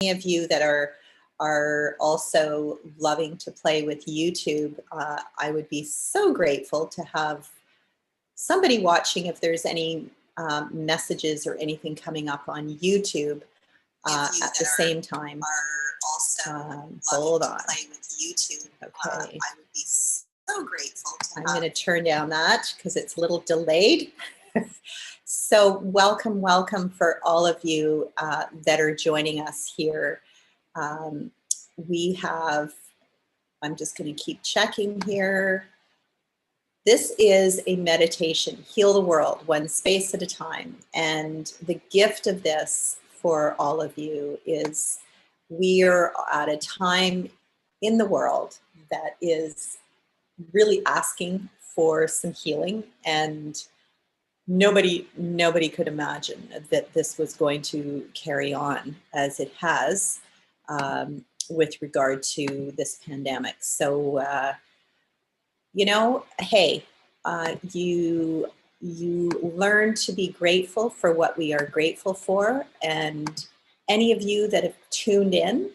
of you that are also loving to play with YouTube, I would be so grateful to have somebody watching if there's any messages or anything coming up on YouTube at the same time. Hold on. Play with YouTube. Okay. I would be so grateful to I'm going to turn down that because it's a little delayed. So welcome for all of you that are joining us here. We have, I'm just going to keep checking here. This is a meditation, Heal the World, one space at a time. And the gift of this for all of you is we are at a time in the world that is really asking for some healing, and nobody could imagine that this was going to carry on as it has with regard to this pandemic. So, you know, hey, you learn to be grateful for what we are grateful for. And any of you that have tuned in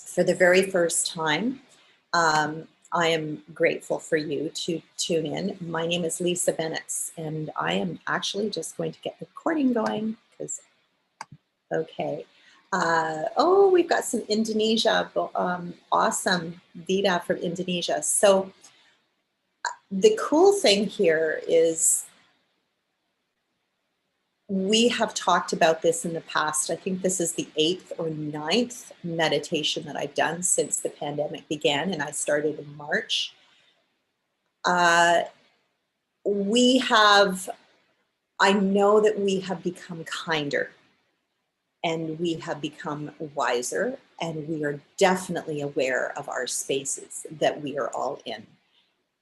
for the very first time, I am grateful for you to tune in. My name is Lisa Benitz, and I am actually just going to get the recording going because, okay. Oh, we've got some Indonesia, awesome, Vida from Indonesia. So the cool thing here is we have talked about this in the past. I think this is the 8th or 9th meditation that I've done since the pandemic began, and I started in March. I know that we have become kinder, and we have become wiser, and we are definitely aware of our spaces that we are all in.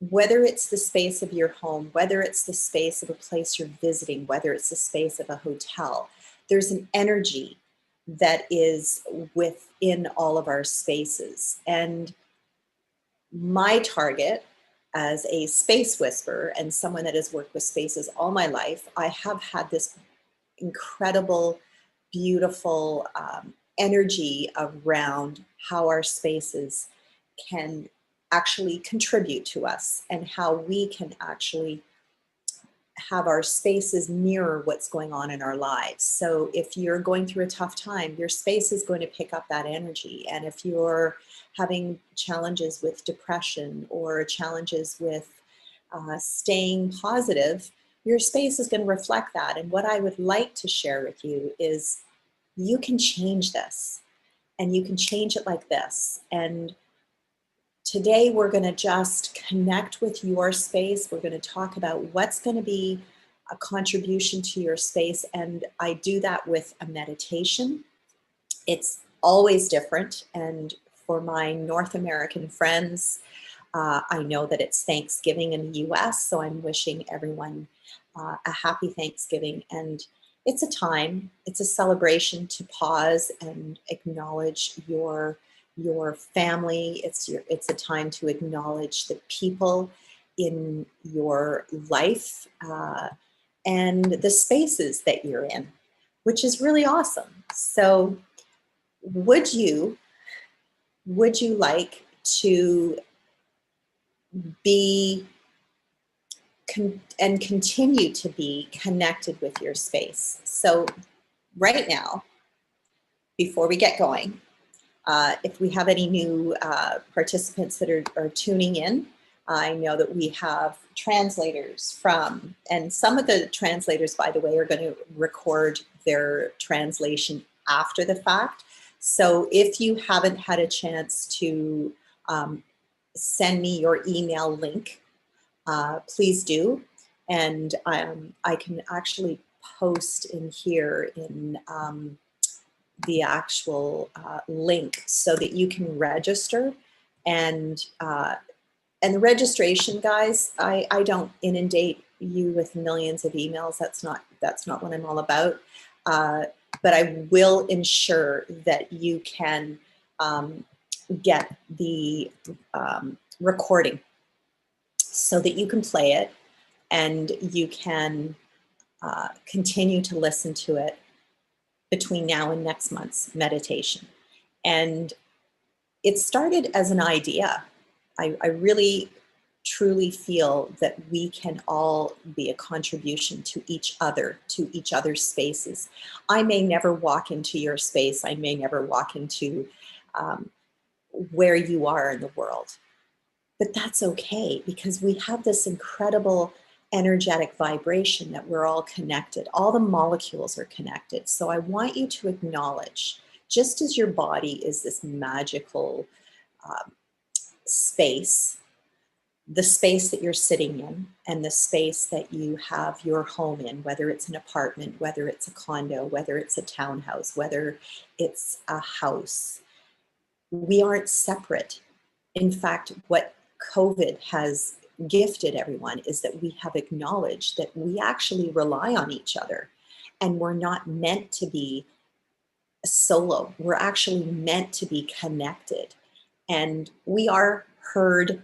Whether it's the space of your home, whether it's the space of a place you're visiting, whether it's the space of a hotel, there's an energy that is within all of our spaces. And my target as a space whisperer and someone that has worked with spaces all my life, I have had this incredible, beautiful energy around how our spaces can actually contribute to us and how we can actually have our spaces mirror what's going on in our lives. So if you're going through a tough time, your space is going to pick up that energy. And if you're having challenges with depression or challenges with staying positive, your space is going to reflect that. And what I would like to share with you is you can change this, and you can change it like this. And today, we're going to just connect with your space. We're going to talk about what's going to be a contribution to your space. And I do that with a meditation. It's always different. And for my North American friends, I know that it's Thanksgiving in the US. So I'm wishing everyone a happy Thanksgiving. And it's a time, it's a celebration to pause and acknowledge your family. It's a time to acknowledge the people in your life and the spaces that you're in, which is really awesome. So would you like to be and continue to be connected with your space? So right now, before we get going, if we have any new participants that are tuning in, I know that we have translators from, and some of the translators, by the way, are going to record their translation after the fact. So if you haven't had a chance to send me your email link, please do. And I can actually post in here in the actual link so that you can register. And the registration, guys, I don't inundate you with millions of emails. That's not what I'm all about. But I will ensure that you can get the recording so that you can play it and you can continue to listen to it between now and next month's meditation. And it started as an idea. I really truly feel that we can all be a contribution to each other, to each other's spaces. I may never walk into your space. I may never walk into um, where you are in the world. But that's okay, because we have this incredible energetic vibration that we're all connected. All the molecules are connected. So I want you to acknowledge, just as your body is this magical um, space, the space that you're sitting in and the space that you have your home in, whether it's an apartment, whether it's a condo, whether it's a townhouse, whether it's a house, we aren't separate. In fact, what COVID has gifted everyone is that we have acknowledged that we actually rely on each other, and we're not meant to be solo. We're actually meant to be connected. And we are herd,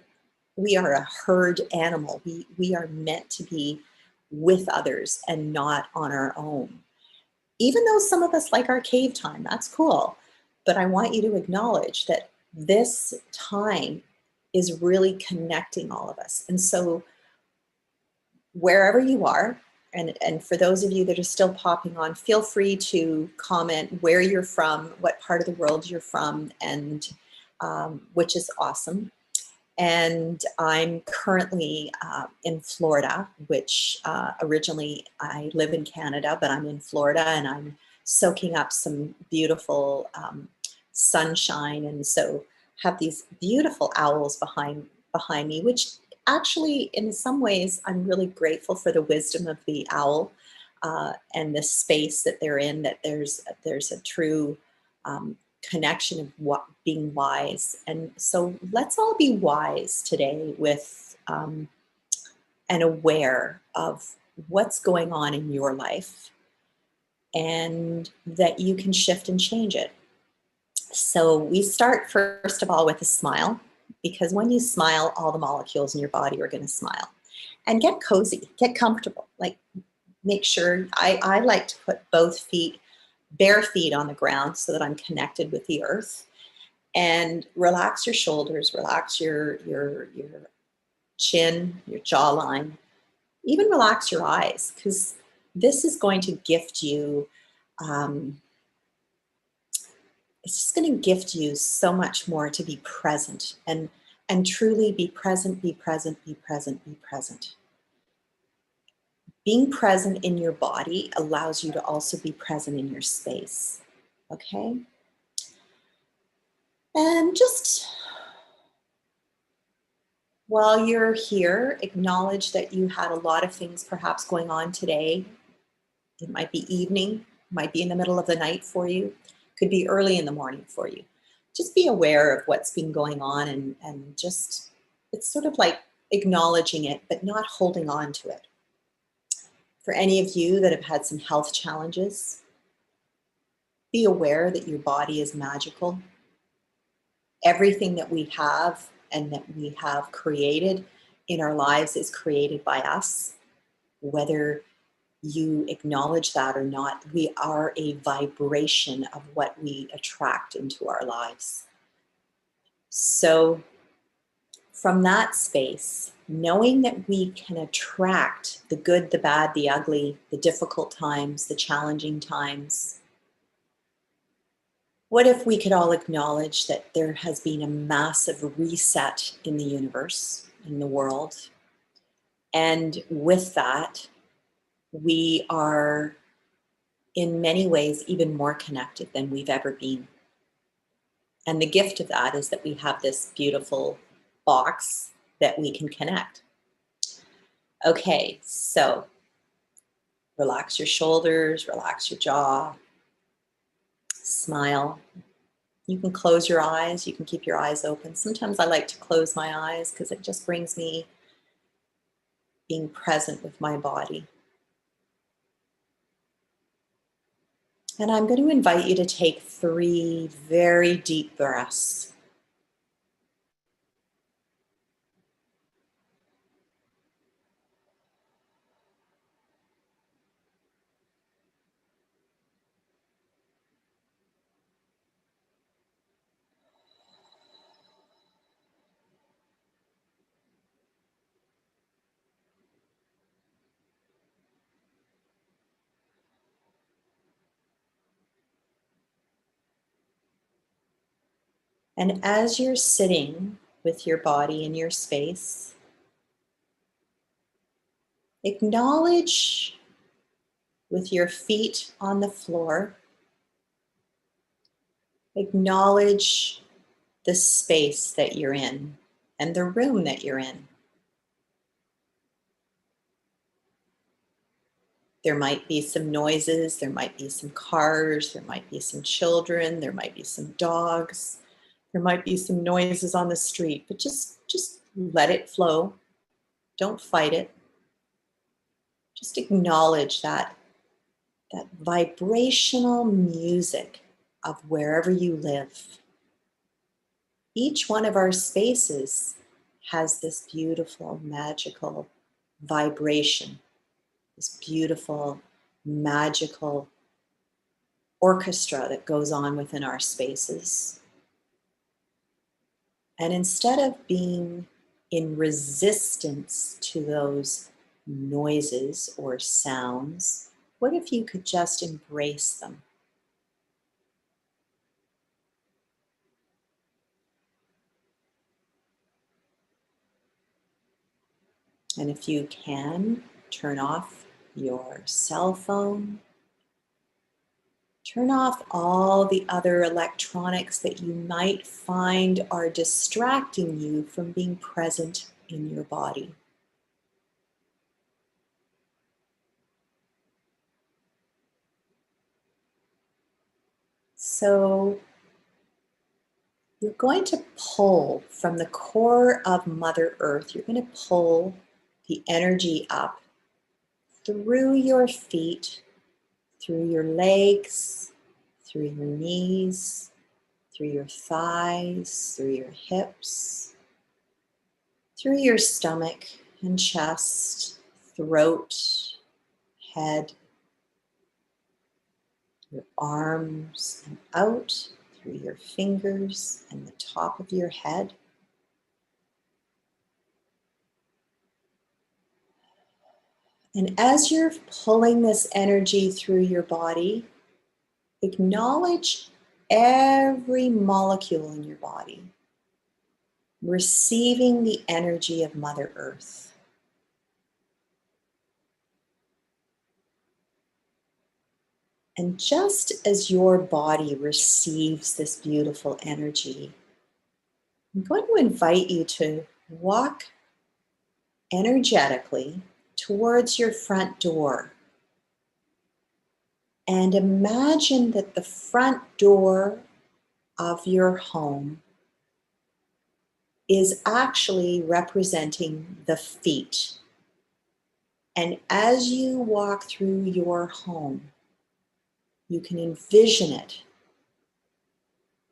we are a herd animal. We are meant to be with others and not on our own. Even though some of us like our cave time, that's cool. But I want you to acknowledge that this time is really connecting all of us. And so wherever you are, and for those of you that are still popping on, feel free to comment where you're from, what part of the world you're from, and which is awesome. And I'm currently in Florida, which originally I live in Canada, but I'm in Florida, and I'm soaking up some beautiful sunshine. And so have these beautiful owls behind me, which actually in some ways I'm really grateful for the wisdom of the owl and the space that they're in, that there's a true connection of what being wise. And so let's all be wise today with and aware of what's going on in your life, and that you can shift and change it. So we start first of all with a smile, because when you smile, all the molecules in your body are going to smile. And get cozy, get comfortable. Like, make sure, I like to put both feet, bare feet, on the ground so that I'm connected with the earth. And relax your shoulders, relax your chin, your jawline, even relax your eyes, because this is going to gift you, it's just going to gift you so much more to be present, and truly be present, be present, be present, be present. Being present in your body allows you to also be present in your space. Okay? And just while you're here, acknowledge that you had a lot of things perhaps going on today. It might be evening, might be in the middle of the night for you, could be early in the morning for you. Just be aware of what's been going on, and just, it's sort of like acknowledging it, but not holding on to it. For any of you that have had some health challenges, be aware that your body is magical. Everything that we have and that we have created in our lives is created by us. Whether you acknowledge that or not, we are a vibration of what we attract into our lives. So from that space, knowing that we can attract the good, the bad, the ugly, the difficult times, the challenging times, what if we could all acknowledge that there has been a massive reset in the universe, in the world, and with that, we are in many ways even more connected than we've ever been. And the gift of that is that we have this beautiful box that we can connect. Okay, so relax your shoulders, relax your jaw, smile. You can close your eyes, you can keep your eyes open. Sometimes I like to close my eyes because it just brings me being present with my body. And I'm going to invite you to take 3 very deep breaths. And as you're sitting with your body in your space, acknowledge with your feet on the floor, acknowledge the space that you're in and the room that you're in. There might be some noises, there might be some cars, there might be some children, there might be some dogs, there might be some noises on the street, but just let it flow. Don't fight it. Just acknowledge that vibrational music of wherever you live. Each one of our spaces has this beautiful, magical vibration, this beautiful, magical orchestra that goes on within our spaces. And instead of being in resistance to those noises or sounds, what if you could just embrace them? And if you can, turn off your cell phone. Turn off all the other electronics that you might find are distracting you from being present in your body. So you're going to pull from the core of Mother Earth, you're going to pull the energy up through your feet, through your legs, through your knees, through your thighs, through your hips, through your stomach and chest, throat, head, your arms, and out through your fingers and the top of your head. And as you're pulling this energy through your body, acknowledge every molecule in your body receiving the energy of Mother Earth. And just as your body receives this beautiful energy, I'm going to invite you to walk energetically towards your front door. And imagine that the front door of your home is actually representing the feet. And as you walk through your home, you can envision it.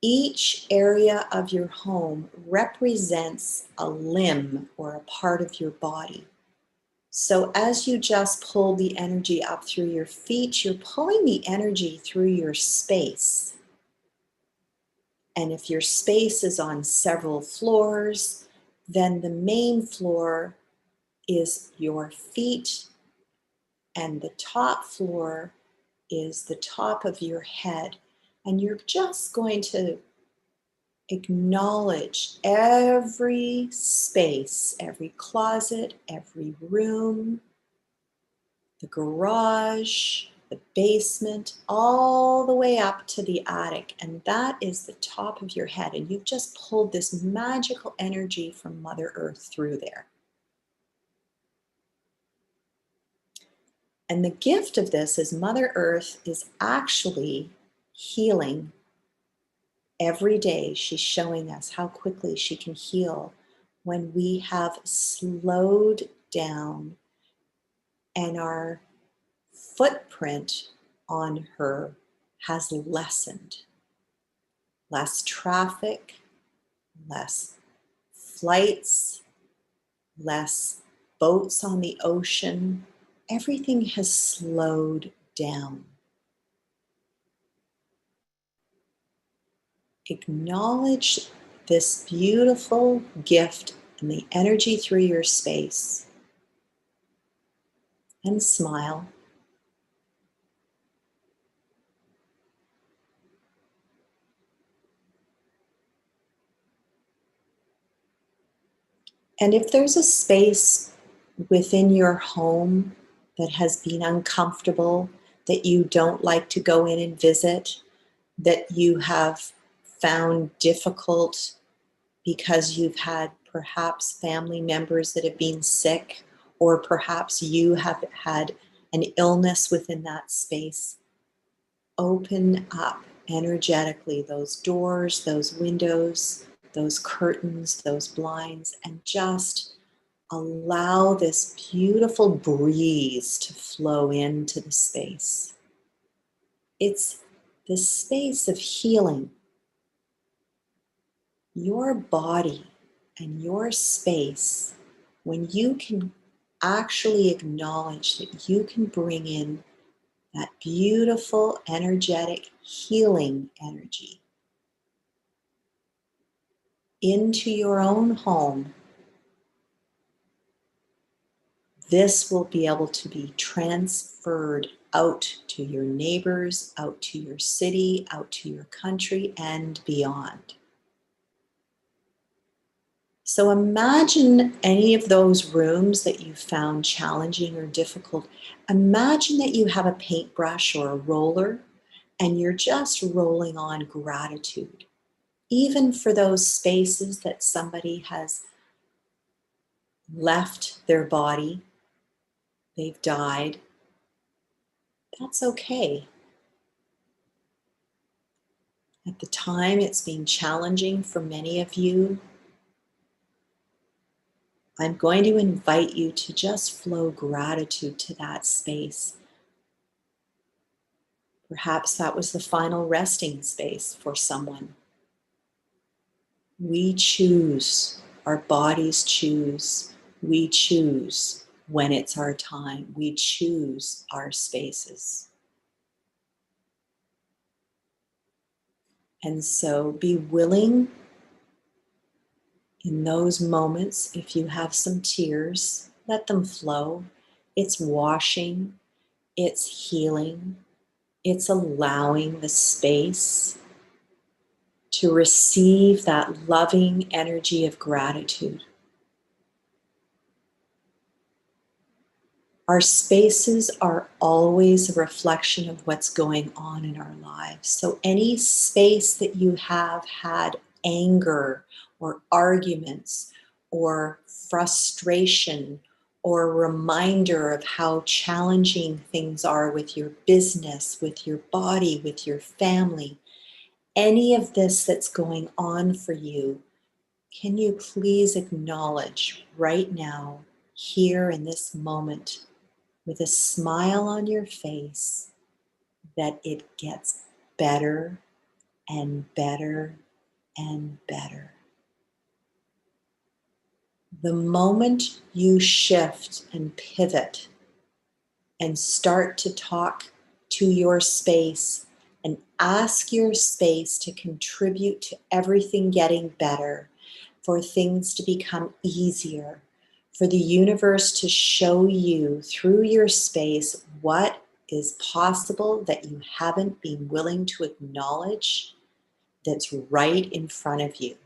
Each area of your home represents a limb or a part of your body. So as you just pull the energy up through your feet, you're pulling the energy through your space. And if your space is on several floors, then the main floor is your feet, and the top floor is the top of your head. And you're just going to acknowledge every space, every closet, every room, the garage, the basement, all the way up to the attic. And that is the top of your head. And you've just pulled this magical energy from Mother Earth through there. And the gift of this is Mother Earth is actually healing every day. She's showing us how quickly she can heal when we have slowed down and our footprint on her has lessened. Less traffic, less flights, less boats on the ocean. Everything has slowed down. Acknowledge this beautiful gift and the energy through your space and smile. And if there's a space within your home that has been uncomfortable, that you don't like to go in and visit, that you have found difficult because you've had perhaps family members that have been sick, or perhaps you have had an illness within that space, open up energetically those doors, those windows, those curtains, those blinds, and just allow this beautiful breeze to flow into the space. It's the space of healing. Your body and your space, when you can actually acknowledge that you can bring in that beautiful, energetic, healing energy into your own home, this will be able to be transferred out to your neighbors, out to your city, out to your country, and beyond. So imagine any of those rooms that you found challenging or difficult. Imagine that you have a paintbrush or a roller and you're just rolling on gratitude, even for those spaces that somebody has left their body, they've died. That's okay. At the time, it's been challenging for many of you. I'm going to invite you to just flow gratitude to that space. Perhaps that was the final resting space for someone. We choose, our bodies choose, we choose when it's our time, we choose our spaces. And so be willing in those moments, if you have some tears, let them flow. It's washing, it's healing, it's allowing the space to receive that loving energy of gratitude. Our spaces are always a reflection of what's going on in our lives. So any space that you have had anger or arguments or frustration or a reminder of how challenging things are with your business, with your body, with your family, any of this that's going on for you, can you please acknowledge right now, here in this moment, with a smile on your face, that it gets better and better and better. The moment you shift and pivot and start to talk to your space and ask your space to contribute to everything getting better, for things to become easier, for the universe to show you through your space what is possible that you haven't been willing to acknowledge, that's right in front of you.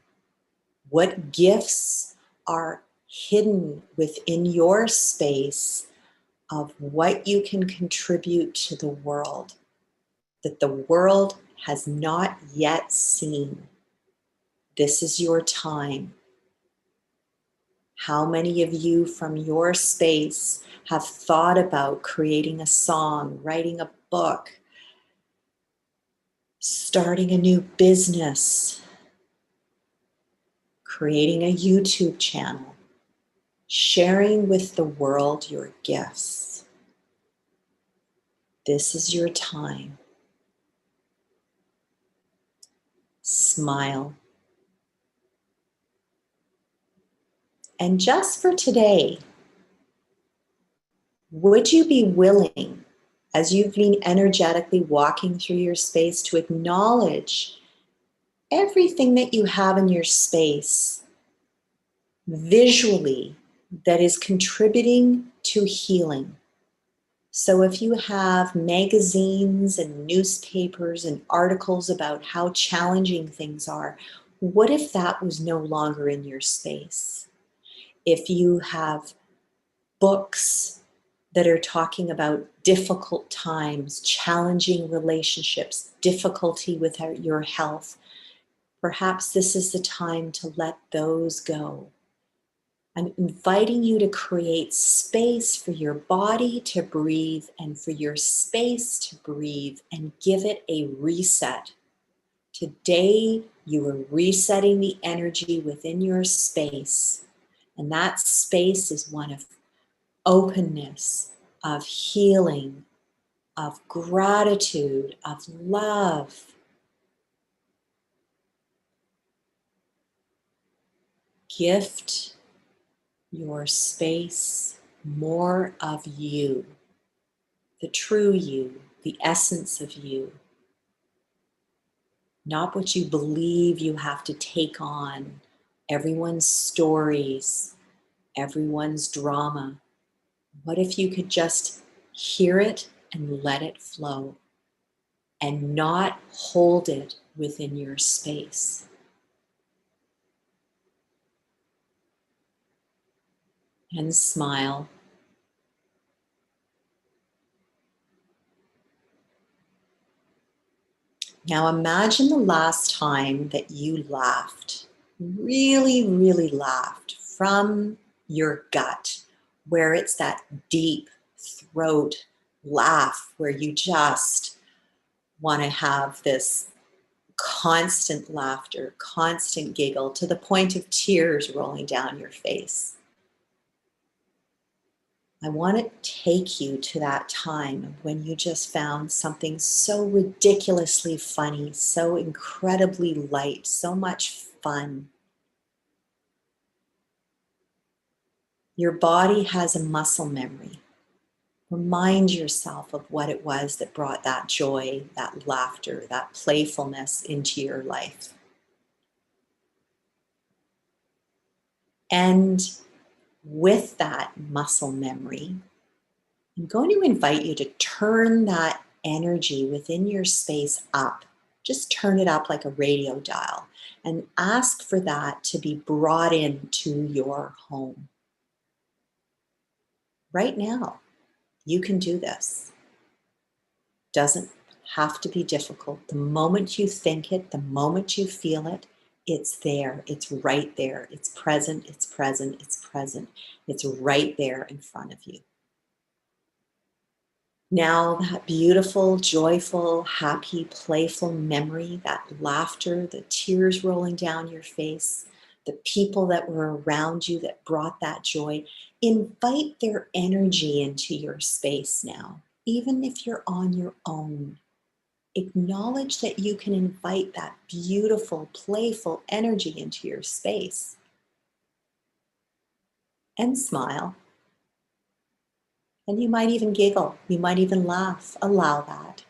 What gifts are hidden within your space of what you can contribute to the world that the world has not yet seen? This is your time. How many of you from your space have thought about creating a song, writing a book, starting a new business, creating a YouTube channel, sharing with the world your gifts? This is your time. Smile. And just for today, would you be willing, as you've been energetically walking through your space, to acknowledge everything that you have in your space visually that is contributing to healing? So if you have magazines and newspapers and articles about how challenging things are, what if that was no longer in your space? if you have books that are talking about difficult times, challenging relationships, difficulty with your health, perhaps this is the time to let those go. I'm inviting you to create space for your body to breathe and for your space to breathe and give it a reset. Today, you are resetting the energy within your space, and that space is one of openness, of healing, of gratitude, of love. Gift your space more of you, the true you, the essence of you, not what you believe you have to take on, everyone's stories, everyone's drama. What if you could just hear it and let it flow and not hold it within your space? And smile. Now imagine the last time that you laughed, really, really laughed from your gut, where it's that deep throat laugh where you just want to have this constant laughter, constant giggle to the point of tears rolling down your face. I want to take you to that time when you just found something so ridiculously funny, so incredibly light, so much fun. Your body has a muscle memory. Remind yourself of what it was that brought that joy, that laughter, that playfulness into your life. And with that muscle memory, I'm going to invite you to turn that energy within your space up. Just turn it up like a radio dial and ask for that to be brought into your home. Right now, you can do this. Doesn't have to be difficult. The moment you think it, the moment you feel it, it's there. It's right there. It's present. It's present. It's present. It's right there in front of you. Now, that beautiful, joyful, happy, playful memory, that laughter, the tears rolling down your face, the people that were around you that brought that joy, invite their energy into your space now, even if you're on your own. Acknowledge that you can invite that beautiful, playful energy into your space. And smile. And you might even giggle. You might even laugh. Allow that.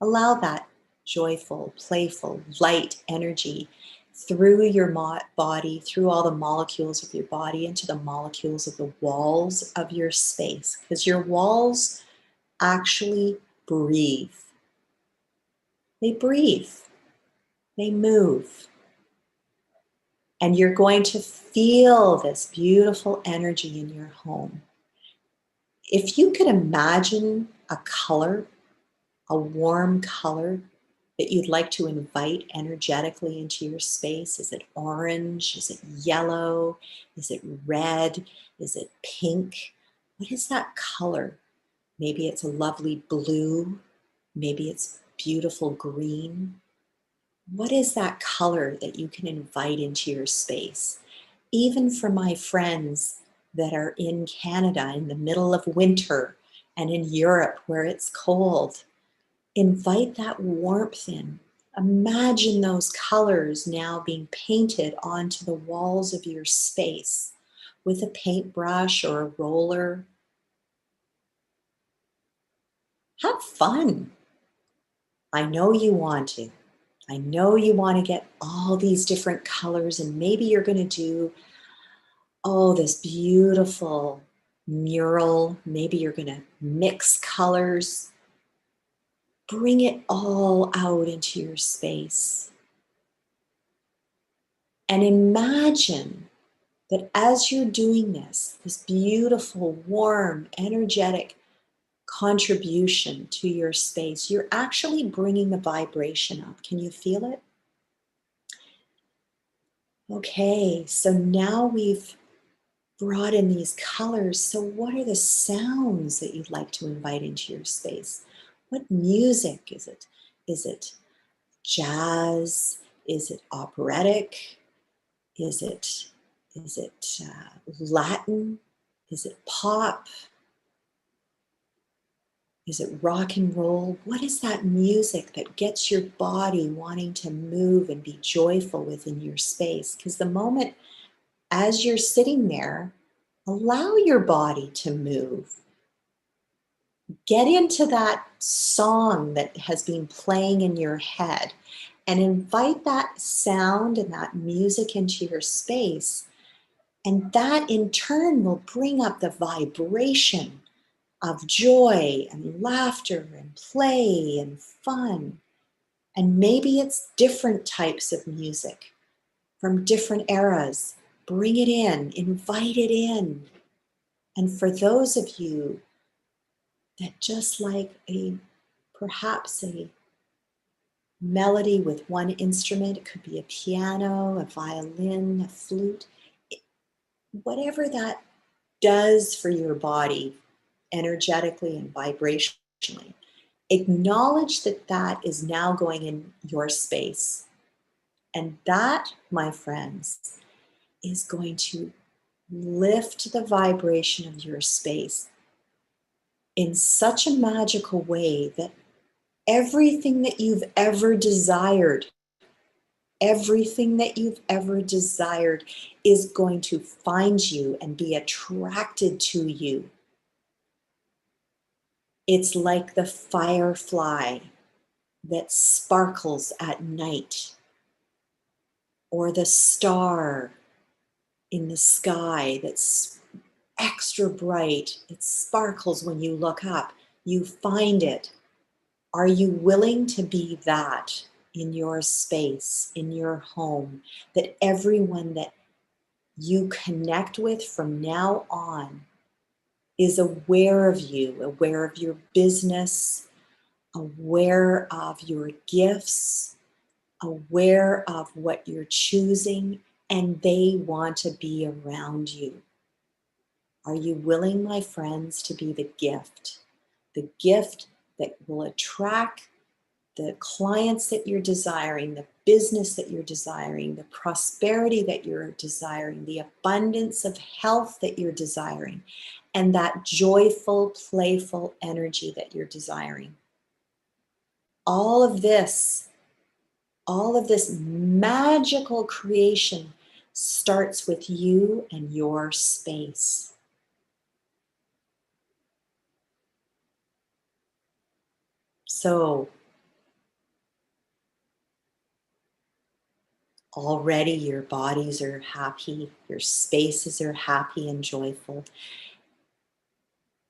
Allow that joyful, playful, light energy through your body, through all the molecules of your body, into the molecules of the walls of your space. Because your walls actually breathe. They breathe. They move. And you're going to feel this beautiful energy in your home. If you could imagine a color, a warm color that you'd like to invite energetically into your space, is it orange? Is it yellow? Is it red? Is it pink? What is that color? Maybe it's a lovely blue. Maybe it's beautiful green. What is that color that you can invite into your space? Even for my friends that are in Canada in the middle of winter and in Europe where it's cold, invite that warmth in. Imagine those colors now being painted onto the walls of your space with a paintbrush or a roller. Have fun. I know you want to. I know you want to get all these different colors, and maybe you're going to do, oh, this beautiful mural. Maybe you're going to mix colors. Bring it all out into your space. And imagine that as you're doing this beautiful, warm, energetic contribution to your space, you're actually bringing the vibration up. Can you feel it? Okay, so now we've brought in these colors. So what are the sounds that you'd like to invite into your space? What music is it? Is it jazz? Is it operatic? Is it Latin? Is it pop? Is it rock and roll? What is that music that gets your body wanting to move and be joyful within your space? Because the moment as you're sitting there, allow your body to move. Get into that song that has been playing in your head and invite that sound and that music into your space. And that in turn will bring up the vibration of joy and laughter and play and fun. And maybe it's different types of music from different eras. Bring it in, invite it in. And for those of you that just like perhaps a melody with one instrument, it could be a piano, a violin, a flute, whatever that does for your body energetically and vibrationally, acknowledge that that is now going in your space. And that, my friends, is going to lift the vibration of your space in such a magical way that everything that you've ever desired, everything that you've ever desired is going to find you and be attracted to you. It's like the firefly that sparkles at night, or the star in the sky that's extra bright. It sparkles when you look up. You find it. Are you willing to be that in your space, in your home, that everyone that you connect with from now on is aware of you, aware of your business, aware of your gifts, aware of what you're choosing, and they want to be around you? Are you willing, my friends, to be the gift that will attract the clients that you're desiring, the business that you're desiring, the prosperity that you're desiring, the abundance of health that you're desiring, and that joyful, playful energy that you're desiring? All of this magical creation starts with you and your space. So already your bodies are happy, your spaces are happy and joyful.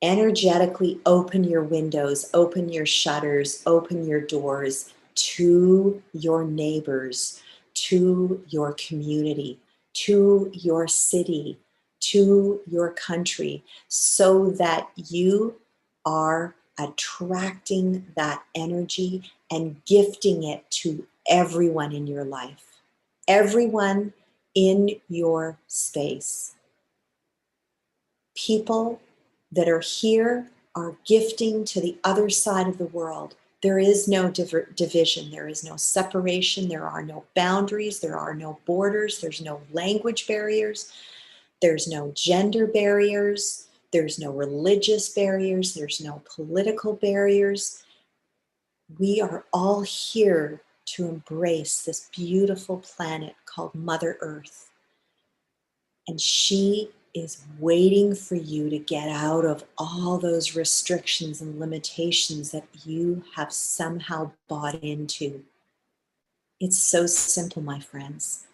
Energetically open your windows, open your shutters, open your doors to your neighbors, to your community, to your city, to your country, so that you are attracting that energy and gifting it to everyone in your life, everyone in your space. People that are here are gifting to the other side of the world. There is no division, there is no separation, there are no boundaries, there are no borders, there's no language barriers, there's no gender barriers, there's no religious barriers, there's no political barriers. We are all here to embrace this beautiful planet called Mother Earth. And she is waiting for you to get out of all those restrictions and limitations that you have somehow bought into. It's so simple, my friends.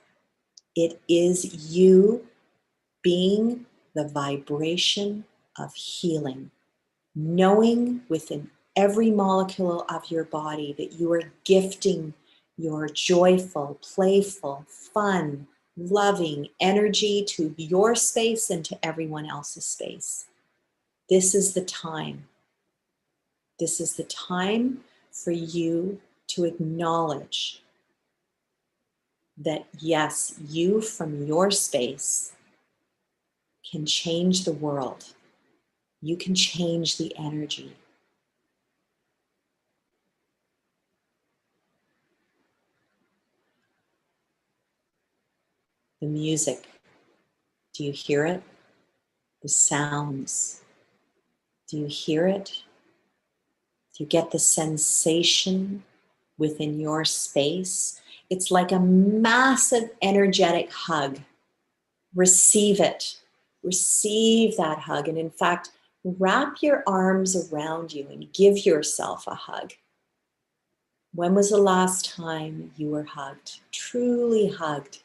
It is you being the vibration of healing, knowing within every molecule of your body that you are gifting your joyful, playful, fun, loving energy to your space and to everyone else's space. This is the time. This is the time for you to acknowledge that, yes, you from your space can change the world. You can change the energy. The music, do you hear it? The sounds, do you hear it? Do you get the sensation within your space? It's like a massive energetic hug. Receive it. Receive that hug. And in fact, wrap your arms around you and give yourself a hug. When was the last time you were hugged? Truly hugged.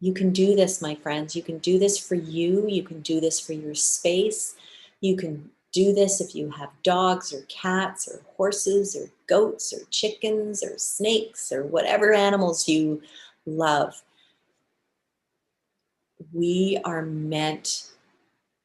You can do this, my friends. You can do this for you. You can do this for your space. You can do this if you have dogs or cats or horses or goats or chickens or snakes or whatever animals you love. We are meant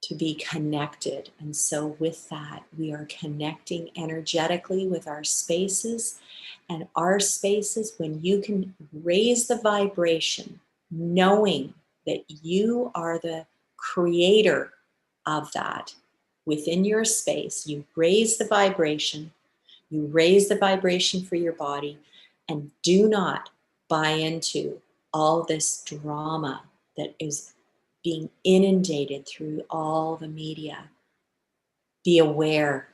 to be connected. And so with that, we are connecting energetically with our spaces. And our spaces, when you can raise the vibration, knowing that you are the creator of that within your space, you raise the vibration for your body, and do not buy into all this drama that is being inundated through all the media. Be aware.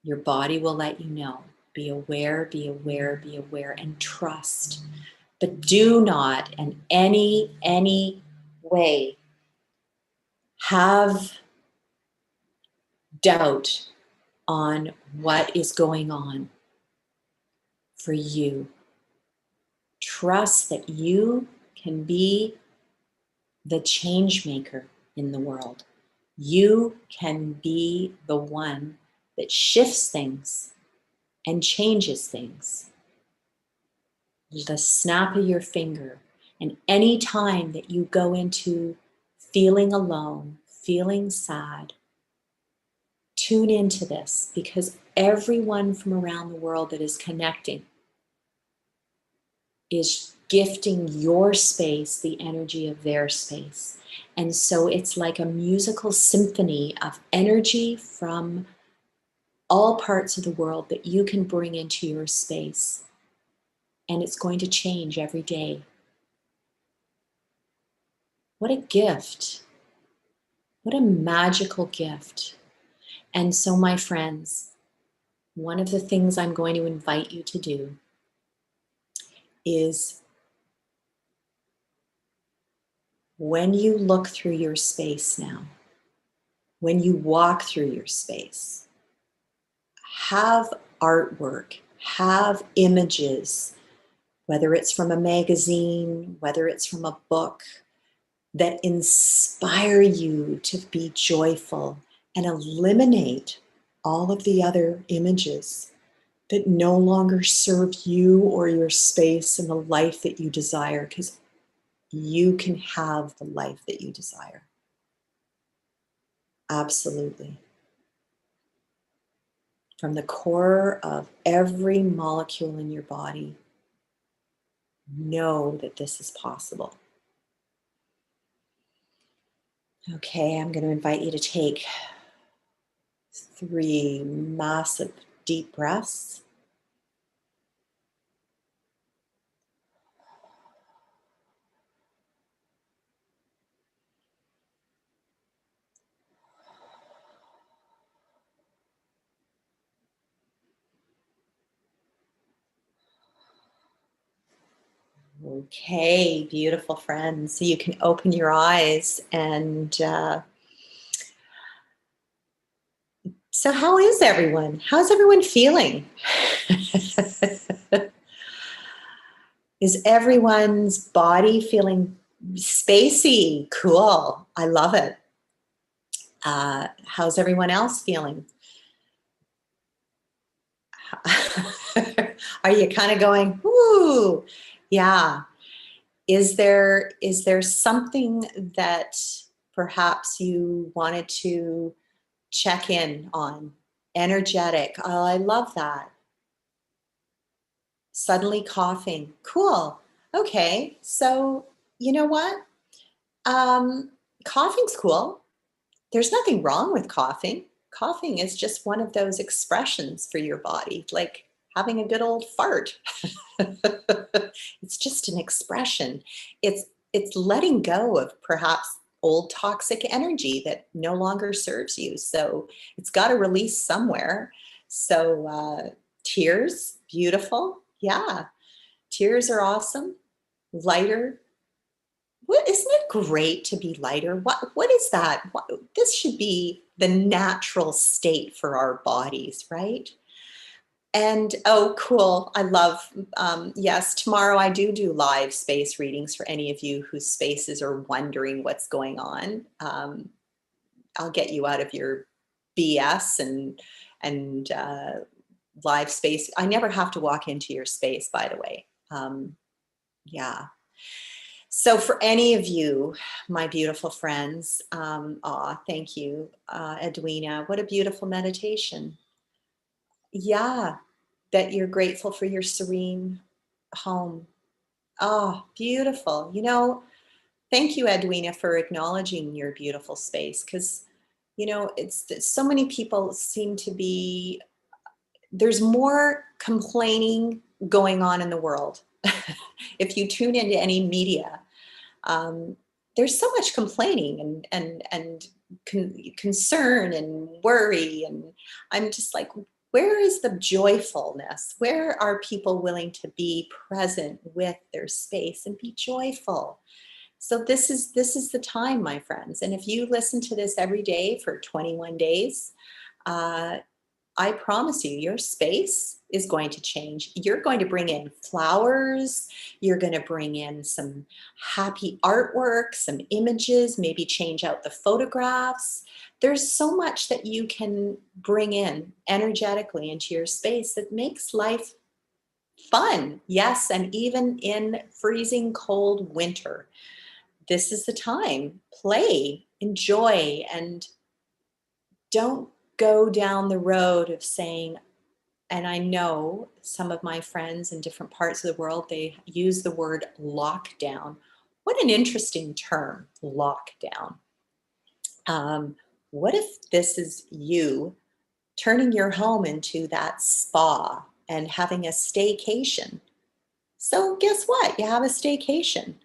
Your body will let you know. Be aware, be aware, be aware, and trust. But do not in any way have doubt on what is going on for you. Trust that you can be the change maker in the world. You can be the one that shifts things and changes things. The snap of your finger. And any time that you go into feeling alone, feeling sad, tune into this, because everyone from around the world that is connecting is gifting your space the energy of their space. And so it's like a musical symphony of energy from all parts of the world that you can bring into your space. And it's going to change every day. What a gift. What a magical gift. And so, my friends, one of the things I'm going to invite you to do is, when you look through your space now, when you walk through your space, have artwork, have images, whether it's from a magazine, whether it's from a book, that inspire you to be joyful, and eliminate all of the other images that no longer serve you or your space and the life that you desire, because you can have the life that you desire. Absolutely. From the core of every molecule in your body, know that this is possible. Okay, I'm going to invite you to take 3 massive deep breaths. Okay, beautiful friends. So you can open your eyes and so how is everyone? How's everyone feeling? Is everyone's body feeling spacey? Cool. I love it. How's everyone else feeling? Are you kind of going, whoo? Yeah. Is there something that perhaps you wanted to check in on? Energetic. Oh, I love that. Suddenly coughing. Cool. Okay. So, you know what? Um, Coughing's cool. There's nothing wrong with coughing. Coughing is just one of those expressions for your body, like having a good old fart. It's just an expression. It's letting go of perhaps old toxic energy that no longer serves you. So it's got to release somewhere. So tears, beautiful. Yeah, tears are awesome. Lighter. What, isn't it great to be lighter? What is that? This should be the natural state for our bodies, right? And oh, cool. I love, yes, tomorrow I do live space readings for any of you whose spaces are wondering what's going on. I'll get you out of your BS and live space. I never have to walk into your space, by the way. Yeah. So for any of you, my beautiful friends, thank you, Edwina. What a beautiful meditation. Yeah, that you're grateful for your serene home. Oh, beautiful. You know, thank you, Edwina, for acknowledging your beautiful space because, you know, it's so many people seem to be, there's more complaining going on in the world. If you tune into any media, um, there's so much complaining and concern and worry, and I'm just like, where is the joyfulness? Where are people willing to be present with their space and be joyful? So this is the time, my friends. And if you listen to this every day for 21 days, uh, I promise you, your space is going to change. You're going to bring in flowers. You're going to bring in some happy artwork, some images, maybe change out the photographs. There's so much that you can bring in energetically into your space that makes life fun. Yes, and even in freezing cold winter, this is the time. Play, enjoy, and don't go down the road of saying, and I know some of my friends in different parts of the world, they use the word lockdown. What an interesting term, lockdown. What if this is you turning your home into that spa and having a staycation? So, guess what? You have a staycation.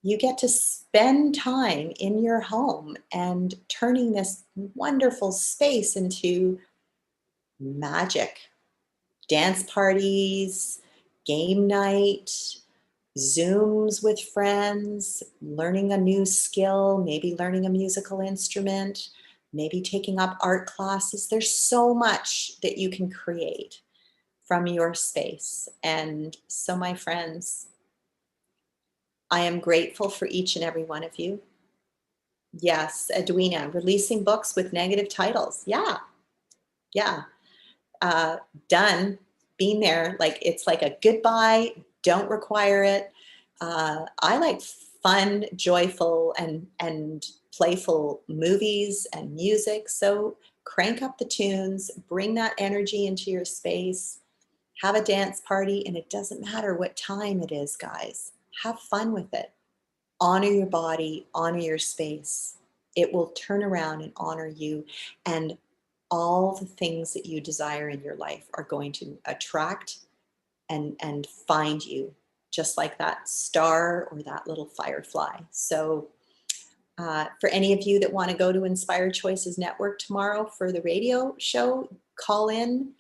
You get to spend time in your home and turning this wonderful space into magic. Dance parties, game night, Zooms with friends, learning a new skill, maybe learning a musical instrument, maybe taking up art classes. There's so much that you can create from your space. And so, my friends, I am grateful for each and every one of you. Yes, Edwina, releasing books with negative titles. Yeah, yeah. uh, Done, been there. Like it's like a goodbye, don't require it. I like fun, joyful, and playful movies and music. So crank up the tunes, bring that energy into your space, have a dance party, and it doesn't matter what time it is, guys. Have fun with it. Honor your body, honor your space. It will turn around and honor you. And all the things that you desire in your life are going to attract and find you, just like that star or that little firefly. So for any of you that want to go to Inspired Choices Network tomorrow for the radio show, call in.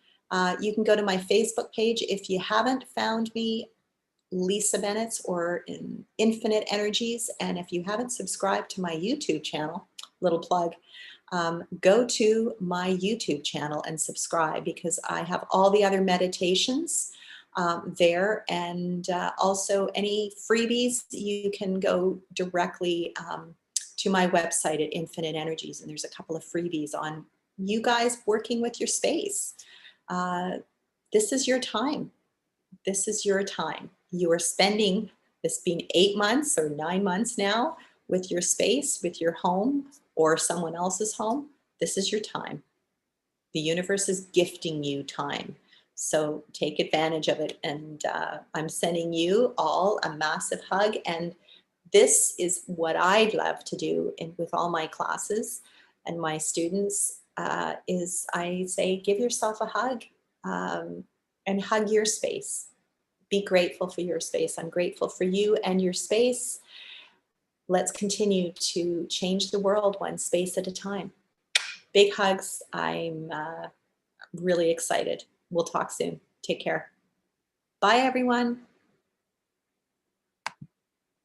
You can go to my Facebook page. If you haven't found me, Lisa Benitz or in Infinite Energies. And if you haven't subscribed to my YouTube channel, little plug, go to my YouTube channel and subscribe because I have all the other meditations there. And also any freebies, you can go directly to my website at Infinite Energies. And there's a couple of freebies on you guys working with your space. This is your time. This is your time. You are spending It's been 8 months or 9 months now with your space, with your home or someone else's home. This is your time. The universe is gifting you time. So take advantage of it. And I'm sending you all a massive hug. And this is what I'd love to do with all my classes and my students is I say, give yourself a hug and hug your space. Be grateful for your space. I'm grateful for you and your space. Let's continue to change the world one space at a time. Big hugs. I'm really excited. We'll talk soon. Take care. Bye, everyone.